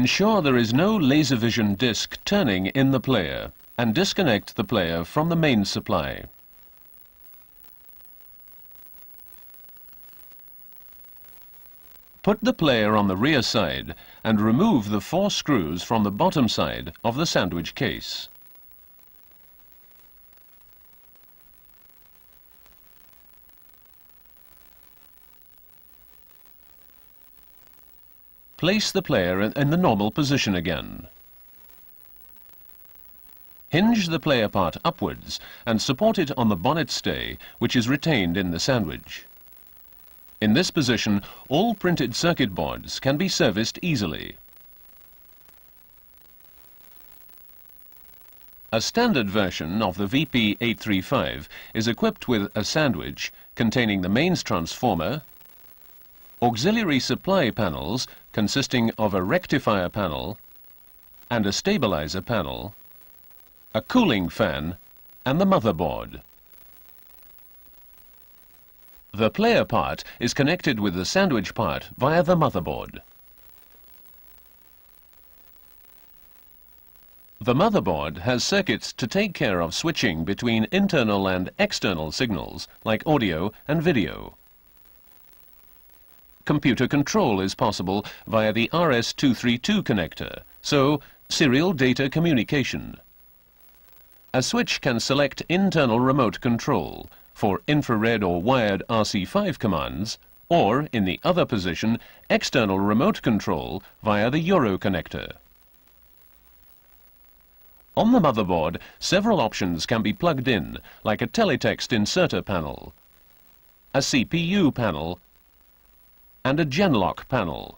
Ensure there is no Laservision disc turning in the player and disconnect the player from the mains supply. Put the player on the rear side and remove the 4 screws from the bottom side of the sandwich case. Place the player in the normal position again. Hinge the player part upwards and support it on the bonnet stay, which is retained in the sandwich. In this position, all printed circuit boards can be serviced easily. A standard version of the VLP-835 is equipped with a sandwich containing the mains transformer, auxiliary supply panels consisting of a rectifier panel and a stabilizer panel, a cooling fan and the motherboard. The player part is connected with the sandwich part via the motherboard. The motherboard has circuits to take care of switching between internal and external signals like audio and video. Computer control is possible via the RS-232 connector, so serial data communication. A switch can select internal remote control for infrared or wired RC5 commands, or, in the other position, external remote control via the Euro connector. On the motherboard, several options can be plugged in, like a Teletext inserter panel, a CPU panel, and a Genlock panel.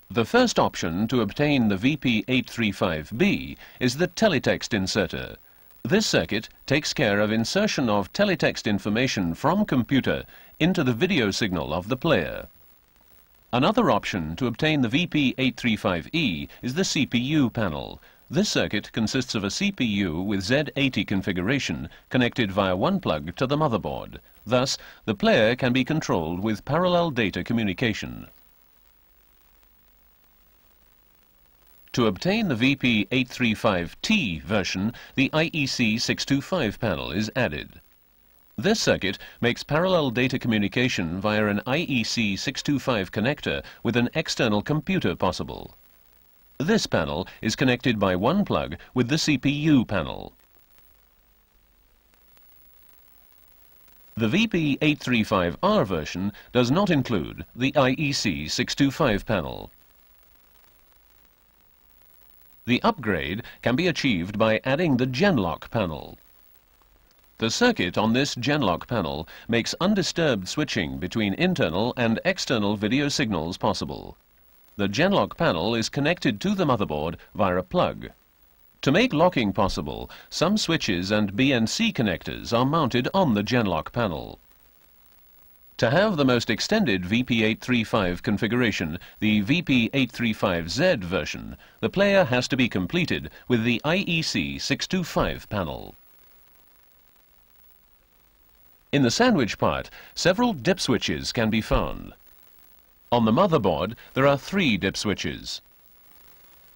The first option to obtain the VLP-835B is the Teletext inserter. This circuit takes care of insertion of teletext information from computer into the video signal of the player. Another option to obtain the VLP-835E is the CPU panel. This circuit consists of a CPU with Z80 configuration connected via one plug to the motherboard. Thus, the player can be controlled with parallel data communication. To obtain the VLP-835T version, the IEC 625 panel is added. This circuit makes parallel data communication via an IEC 625 connector with an external computer possible. This panel is connected by one plug with the CPU panel. The VLP-835R version does not include the IEC 625 panel. The upgrade can be achieved by adding the Genlock panel. The circuit on this Genlock panel makes undisturbed switching between internal and external video signals possible. The Genlock panel is connected to the motherboard via a plug. To make locking possible, some switches and BNC connectors are mounted on the Genlock panel. To have the most extended VLP-835 configuration, the VLP-835Z version, the player has to be completed with the IEC 625 panel. In the sandwich part, several dip switches can be found. On the motherboard, there are 3 dip switches.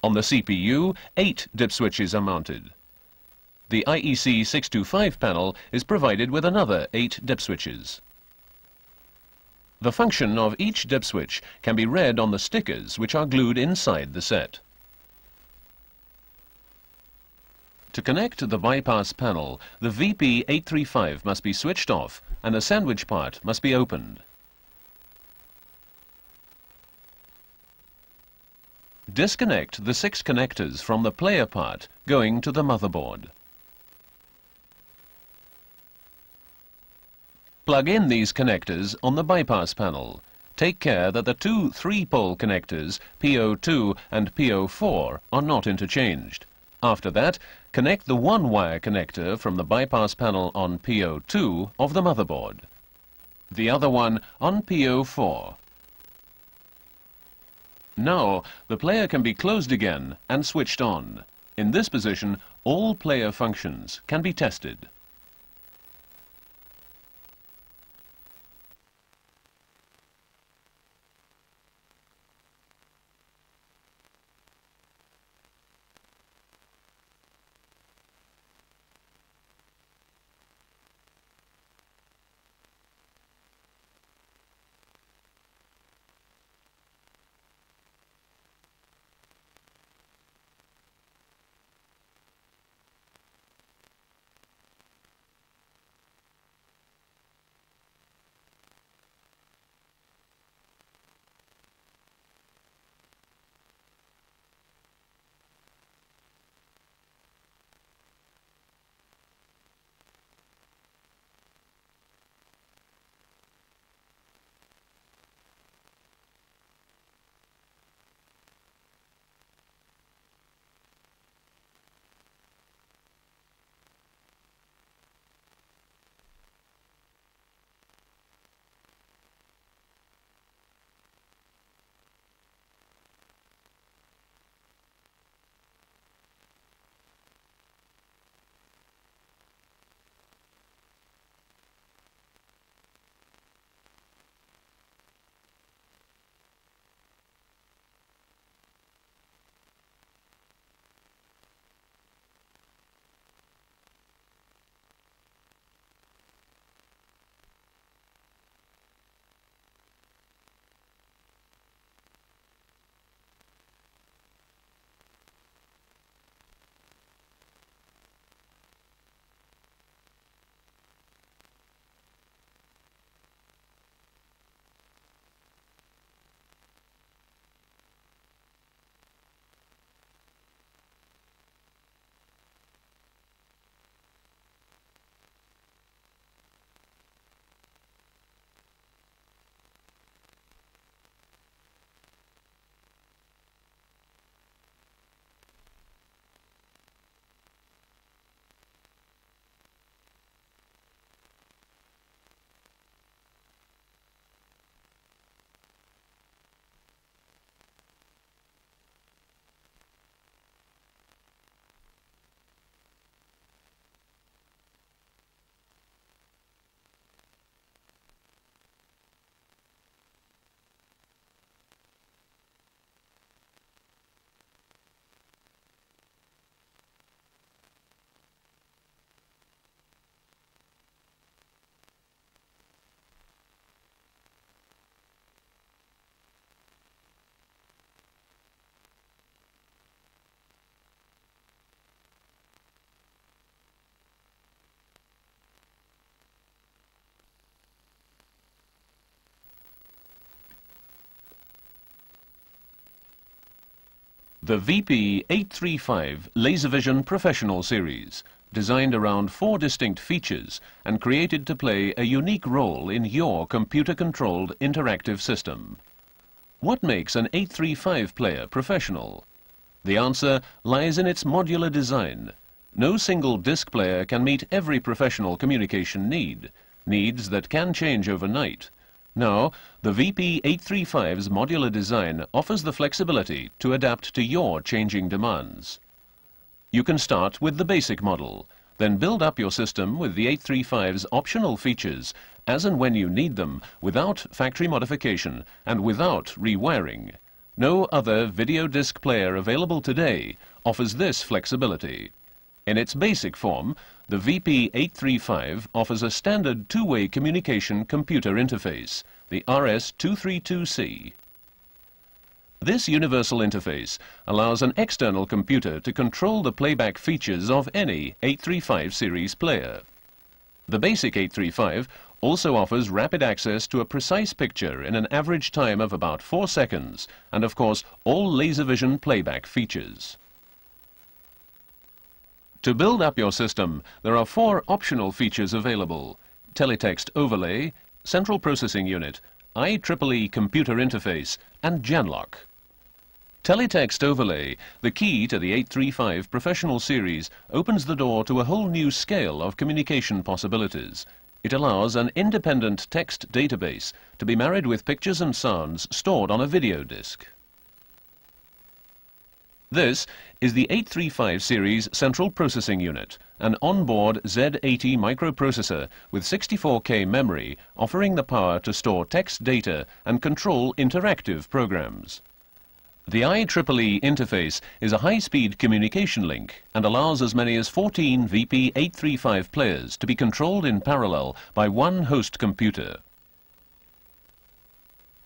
On the CPU, 8 dip switches are mounted. The IEC 625 panel is provided with another 8 dip switches. The function of each dip switch can be read on the stickers which are glued inside the set. To connect the bypass panel, the VLP-835 must be switched off and the sandwich part must be opened. Disconnect the 6 connectors from the player part going to the motherboard. Plug in these connectors on the bypass panel. Take care that the 2 3-pole connectors, PO2 and PO4, are not interchanged. After that, connect the 1-wire connector from the bypass panel on PO2 of the motherboard. The other one on PO4. Now, the player can be closed again and switched on. In this position, all player functions can be tested. The VP-835 Laservision Professional Series, designed around 4 distinct features and created to play a unique role in your computer-controlled interactive system. What makes an 835 player professional? The answer lies in its modular design. No single disc player can meet every professional communication needs that can change overnight. Now, the VP-835's modular design offers the flexibility to adapt to your changing demands. You can start with the basic model, then build up your system with the 835's optional features as and when you need them, without factory modification and without rewiring. No other video disc player available today offers this flexibility. In its basic form, the VP-835 offers a standard two-way communication computer interface, the RS-232C. This universal interface allows an external computer to control the playback features of any 835 series player. The basic 835 also offers rapid access to a precise picture in an average time of about 4 seconds, and of course all Laservision playback features. To build up your system, there are 4 optional features available: Teletext overlay, central processing unit, IEEE computer interface, and Genlock. Teletext overlay, the key to the 835 Professional Series, opens the door to a whole new scale of communication possibilities. It allows an independent text database to be married with pictures and sounds stored on a video disc. This is the 835 series central processing unit, an onboard Z80 microprocessor with 64K memory, offering the power to store text data and control interactive programs. The IEEE interface is a high-speed communication link and allows as many as 14 VP-835 players to be controlled in parallel by one host computer.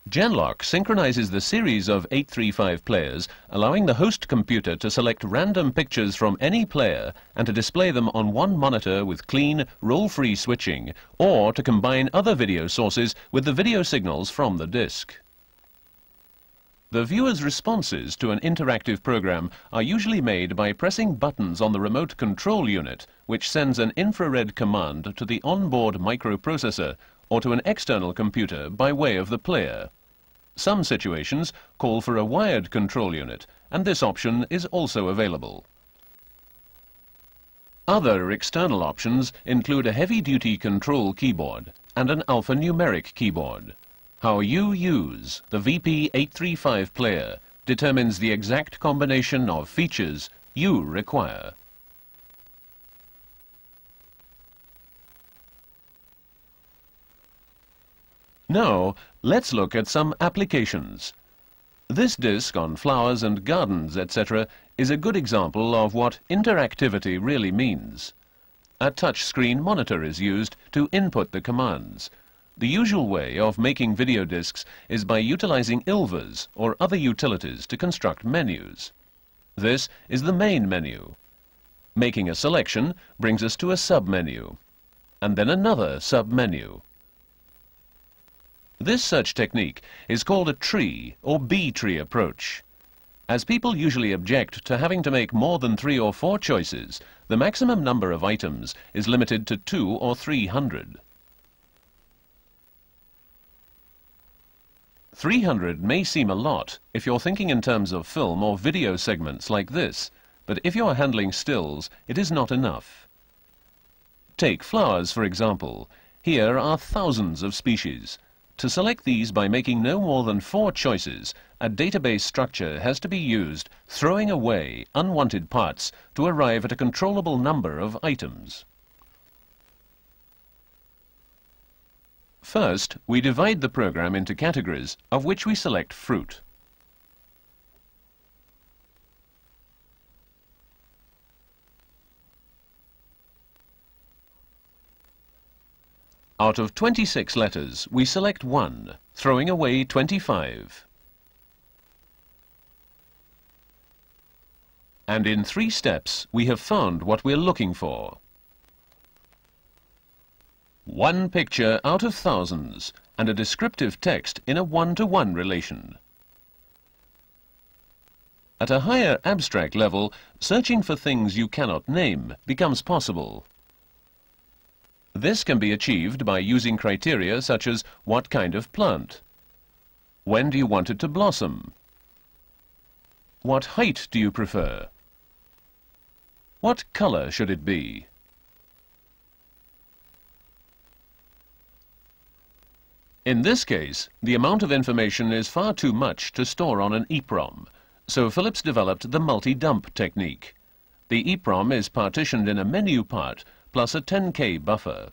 Genlock synchronizes the series of 835 players, allowing the host computer to select random pictures from any player and to display them on one monitor with clean, roll-free switching, or to combine other video sources with the video signals from the disc. The viewer's responses to an interactive program are usually made by pressing buttons on the remote control unit, which sends an infrared command to the onboard microprocessor or to an external computer by way of the player. Some situations call for a wired control unit, and this option is also available. Other external options include a heavy-duty control keyboard and an alphanumeric keyboard. How you use the VP-835 player determines the exact combination of features you require. Now, let's look at some applications. This disc on flowers and gardens, etc., is a good example of what interactivity really means. A touchscreen monitor is used to input the commands. The usual way of making video discs is by utilizing ILVAs or other utilities to construct menus. This is the main menu. Making a selection brings us to a sub-menu, and then another sub-menu. This search technique is called a tree or B-tree approach. As people usually object to having to make more than 3 or 4 choices, the maximum number of items is limited to 200 or 300. 300 may seem a lot if you're thinking in terms of film or video segments like this, but if you are handling stills, it is not enough. Take flowers, for example. Here are thousands of species. To select these by making no more than 4 choices, a database structure has to be used, throwing away unwanted parts to arrive at a controllable number of items. First, we divide the program into categories, of which we select fruit. Out of 26 letters, we select 1, throwing away 25. And in 3 steps, we have found what we're looking for. 1 picture out of thousands, and a descriptive text in a one-to-one relation. At a higher abstract level, searching for things you cannot name becomes possible. This can be achieved by using criteria such as what kind of plant? When do you want it to blossom? What height do you prefer? What color should it be? In this case, the amount of information is far too much to store on an EEPROM, so Philips developed the multi-dump technique. The EEPROM is partitioned in a menu part plus a 10K buffer.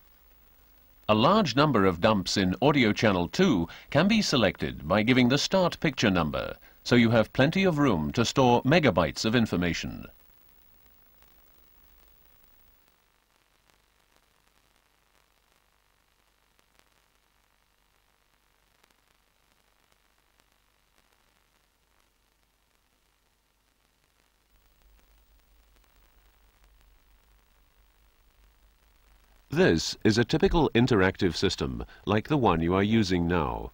A large number of dumps in audio channel 2 can be selected by giving the start picture number, so you have plenty of room to store megabytes of information. This is a typical interactive system like the one you are using now.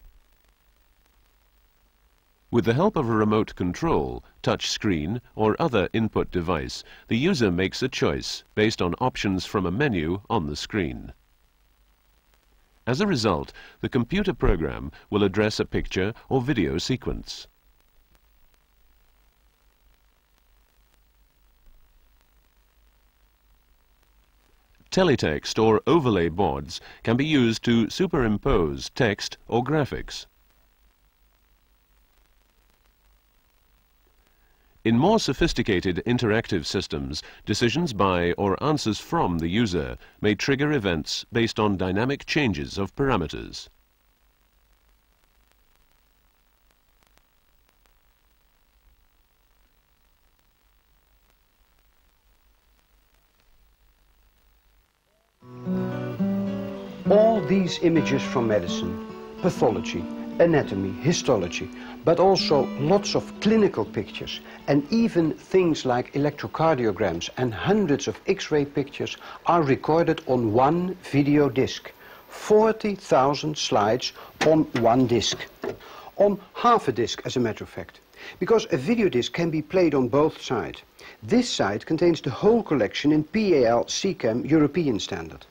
With the help of a remote control, touch screen, or other input device, the user makes a choice based on options from a menu on the screen. As a result, the computer program will address a picture or video sequence. Teletext or overlay boards can be used to superimpose text or graphics. In more sophisticated interactive systems, decisions by or answers from the user may trigger events based on dynamic changes of parameters. All these images from medicine, pathology, anatomy, histology, but also lots of clinical pictures and even things like electrocardiograms and hundreds of X-ray pictures are recorded on one video disc. 40,000 slides on one disc. On half a disc, as a matter of fact. Because a video disc can be played on both sides. This side contains the whole collection in PAL-CCAM European standard.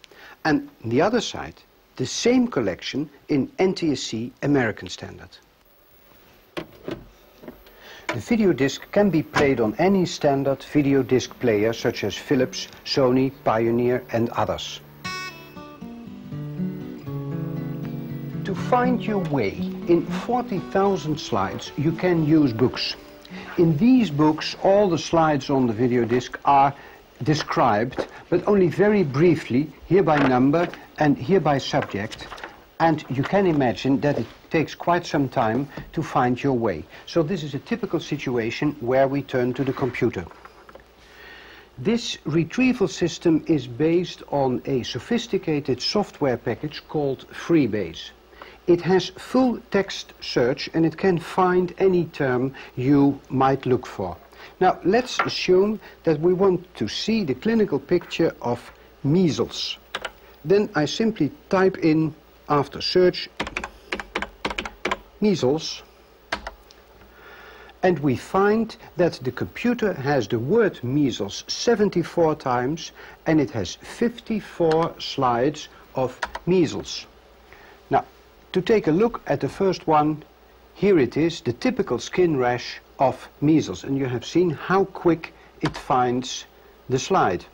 And the other side, the same collection in NTSC American standard. The video disc can be played on any standard video disc player such as Philips, Sony, Pioneer and others. To find your way in 40,000 slides you can use books. In these books all the slides on the video disc are described, but only very briefly, here by number and here by subject, and you can imagine that it takes quite some time to find your way. So this is a typical situation where we turn to the computer. This retrieval system is based on a sophisticated software package called Freebase. It has full text search and it can find any term you might look for. Now, let's assume that we want to see the clinical picture of measles. Then I simply type in, after search, measles, and we find that the computer has the word measles 74 times and it has 54 slides of measles. Now, to take a look at the first one, here it is, the typical skin rash of measles, and you have seen how quick it finds the slide.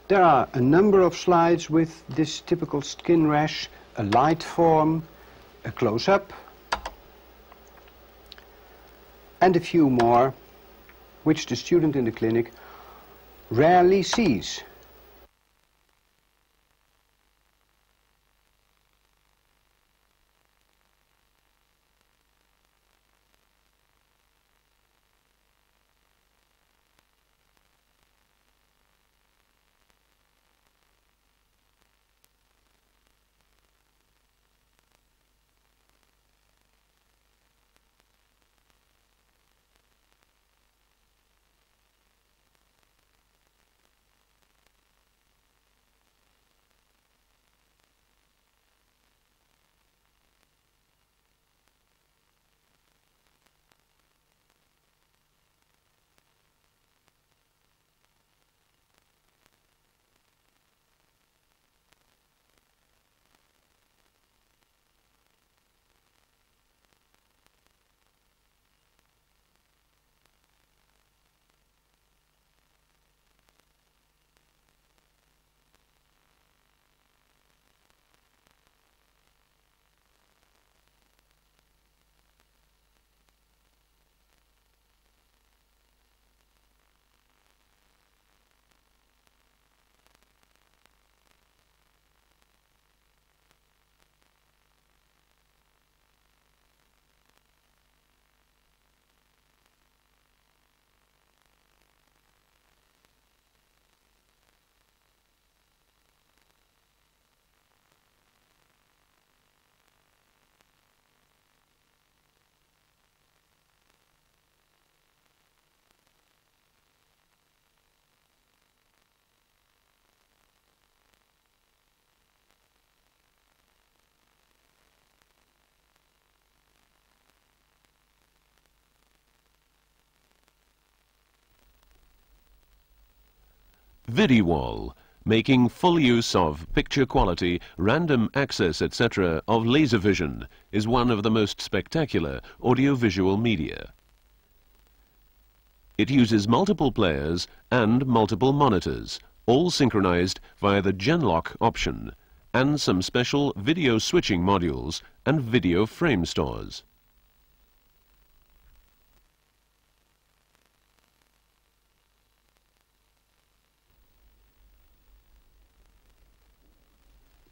There are a number of slides with this typical skin rash, a light form, a close-up, and a few more, which the student in the clinic rarely sees. VidiWall, making full use of picture quality, random access, etc. of Laservision, is one of the most spectacular audiovisual media. It uses multiple players and multiple monitors, all synchronized via the Genlock option, and some special video switching modules and video frame stores.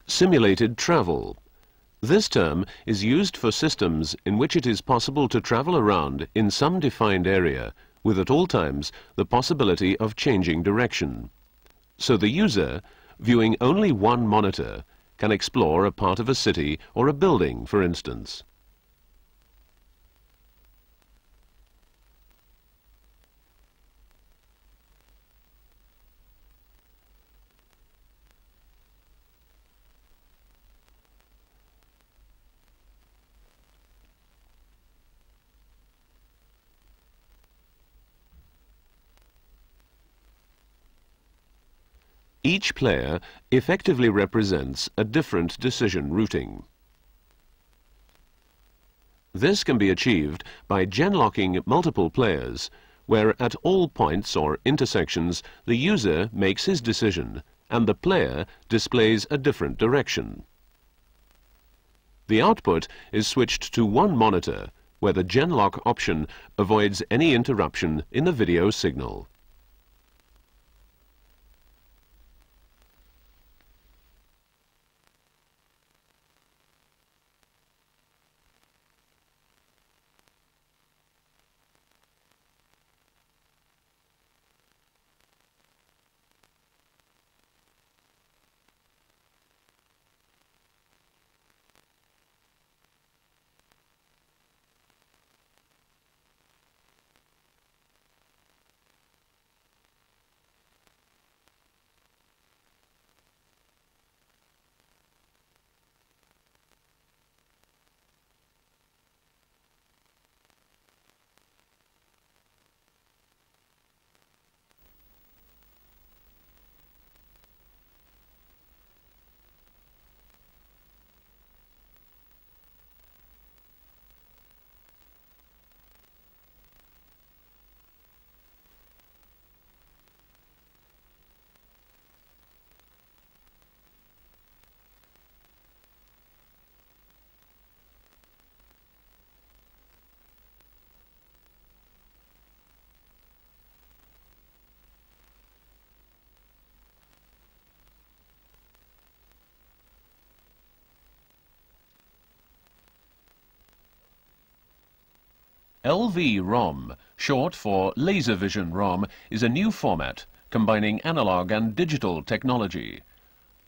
Simulated travel. This term is used for systems in which it is possible to travel around in some defined area with at all times the possibility of changing direction. So the user, viewing only one monitor, can explore a part of a city or a building, for instance. Each player effectively represents a different decision routing. This can be achieved by genlocking multiple players, where at all points or intersections the user makes his decision and the player displays a different direction. The output is switched to one monitor, where the genlock option avoids any interruption in the video signal. LV-ROM, short for Laservision ROM, is a new format combining analog and digital technology.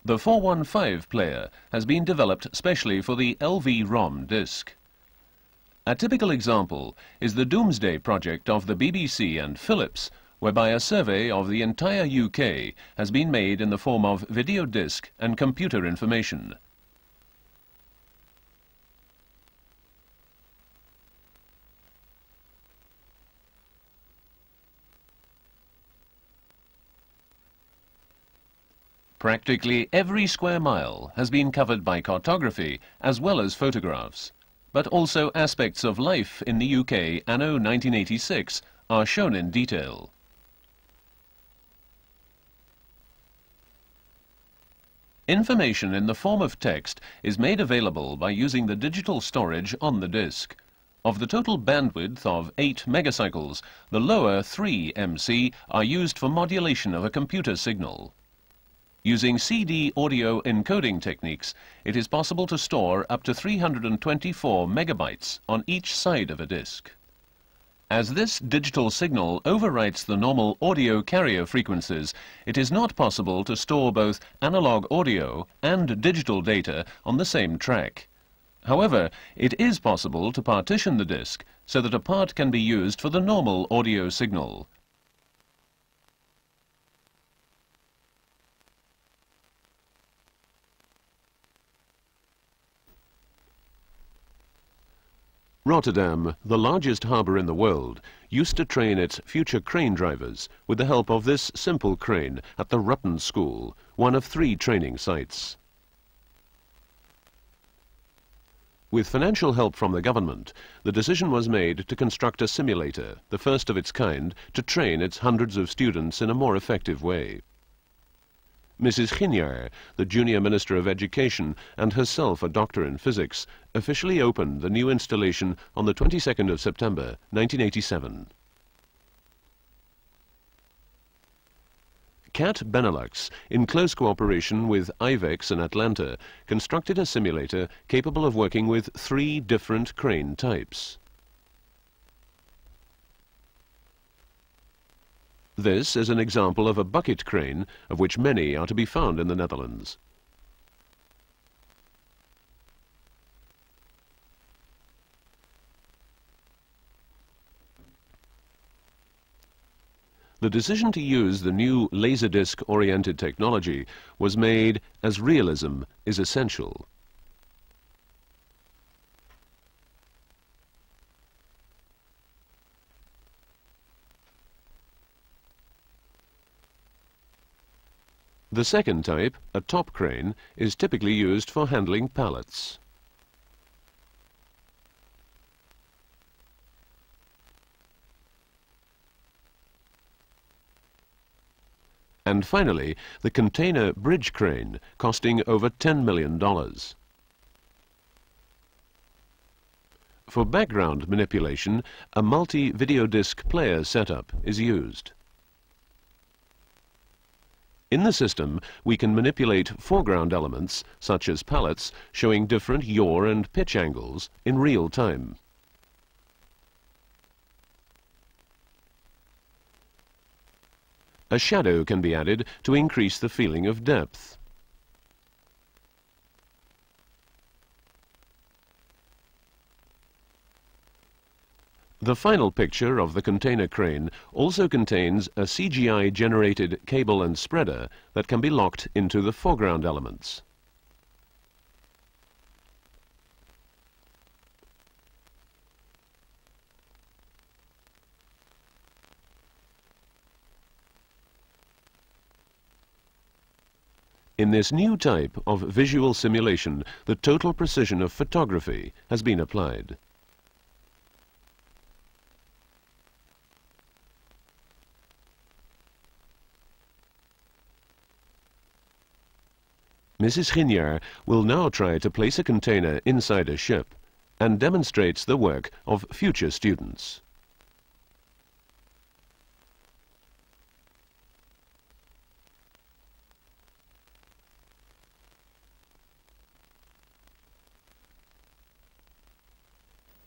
The 415 player has been developed specially for the LV-ROM disc. A typical example is the Doomsday project of the BBC and Philips, whereby a survey of the entire UK has been made in the form of video disc and computer information. Practically every square mile has been covered by cartography as well as photographs, but also aspects of life in the UK anno 1986 are shown in detail. Information in the form of text is made available by using the digital storage on the disc. Of the total bandwidth of 8 megacycles, the lower 3 MC are used for modulation of a computer signal. Using CD audio encoding techniques, it is possible to store up to 324 megabytes on each side of a disc. As this digital signal overwrites the normal audio carrier frequencies, it is not possible to store both analog audio and digital data on the same track. However, it is possible to partition the disc so that a part can be used for the normal audio signal. Rotterdam, the largest harbour in the world, used to train its future crane drivers with the help of this simple crane at the Rutten School, one of 3 training sites. With financial help from the government, the decision was made to construct a simulator, the first of its kind, to train its hundreds of students in a more effective way. Mrs. Ginjar, the Junior Minister of Education and herself a doctor in physics, officially opened the new installation on the 22nd of September 1987. CAT Benelux, in close cooperation with IVEX in Atlanta, constructed a simulator capable of working with 3 different crane types. This is an example of a bucket crane, of which many are to be found in the Netherlands. The decision to use the new Laserdisc-oriented technology was made as realism is essential. The second type, a top crane, is typically used for handling pallets. And finally, the container bridge crane, costing over $10 million. For background manipulation, a multi-video disc player setup is used. In the system, we can manipulate foreground elements, such as pallets, showing different yaw and pitch angles in real time. A shadow can be added to increase the feeling of depth. The final picture of the container crane also contains a CGI-generated cable and spreader that can be locked into the foreground elements. In this new type of visual simulation, the total precision of photography has been applied. Mrs. Ginjar will now try to place a container inside a ship and demonstrates the work of future students.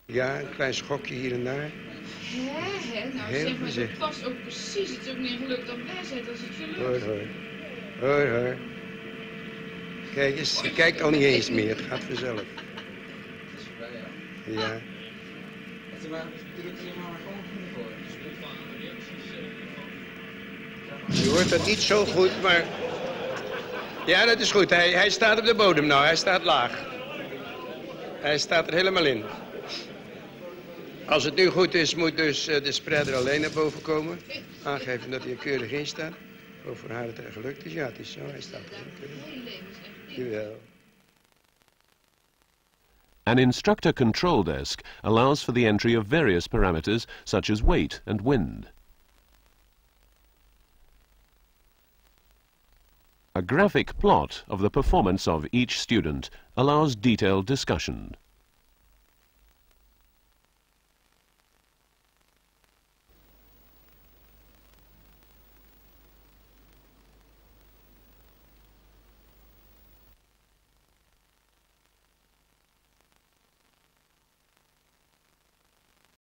Ja, een klein schokje hier en daar. Hè? Nou, Heel zeg maar, voorzichtig. het past ook precies. Het is ook niet gelukt op neerzet als het je lukt. Hoor, hoor. Hoor, hoor. Kijk eens, je kijkt al niet eens meer. Het gaat vanzelf. Ja. Je hoort dat niet zo goed, maar... Ja, dat is goed. Hij staat op de bodem nou. Hij staat laag. Hij staat er helemaal in. Als het nu goed is, moet dus de spreader alleen naar boven komen. Aangeven dat hij er keurig in staat. Of voor haar het er gelukt is. Ja, het is zo. Hij staat er keurig. Jawel. An instructor control desk allows for the entry of various parameters such as weight and wind. A graphic plot of the performance of each student allows detailed discussion.